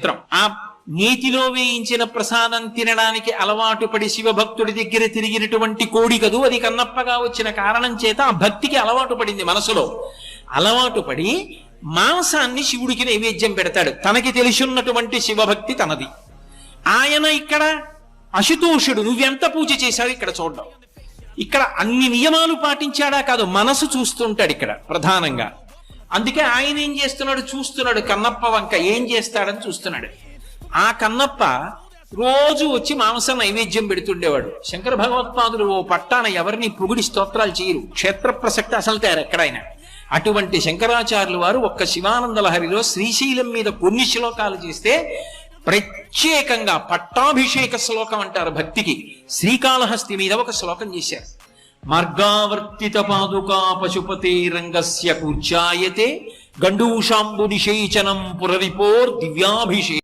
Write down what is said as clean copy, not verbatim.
చిత్రం. ఆ నేతిలో వేయించిన ప్రసాదం తినడానికి అలవాటు పడి శివభక్తుడి దగ్గర తిరిగినటువంటి కోడి కదూ అది. కన్నప్పగా వచ్చిన కారణం చేత ఆ భక్తికి అలవాటు పడింది మనసులో. అలవాటు పడి మాంసాన్ని శివుడికి నైవేద్యం పెడతాడు. తనకి తెలిసిన్నటువంటి శివభక్తి తనది. ఆయన ఇక్కడ అశుతోషుడు, నువ్వెంత పూజ చేశావు ఇక్కడ చూడడం. ఇక్కడ అన్ని నియమాలు పాటించాడా కాదు, మనసు చూస్తుంటాడు ఇక్కడ ప్రధానంగా. అందుకే ఆయన ఏం చేస్తున్నాడు, చూస్తున్నాడు కన్నప్ప వంక, ఏం చేస్తాడని చూస్తున్నాడు. ఆ కన్నప్ప రోజు వచ్చి మాంసం నైవేద్యం పెడుతుండేవాడు. శంకర భగవత్పాదులు ఓ పట్టాన ఎవరిని పొగిడి స్తోత్రాలు చేయరు, క్షేత్ర ప్రసక్తి అసలు తయారు ఎక్కడైనా. అటువంటి శంకరాచార్యులు వారు ఒక్క శివానంద లహరిలో శ్రీశైలం మీద కొన్ని శ్లోకాలు చేస్తే ప్రత్యేకంగా పట్టాభిషేక శ్లోకం అంటారు భక్తికి. శ్రీకాళహస్తి మీద ఒక శ్లోకం చేశారు. మార్గావర్తిత పాదుకా పశుపతే రంగస్య కూర్చాయతే గండూషాంబు నిషేచనం పురరిపోర్ దివ్యాభిషేక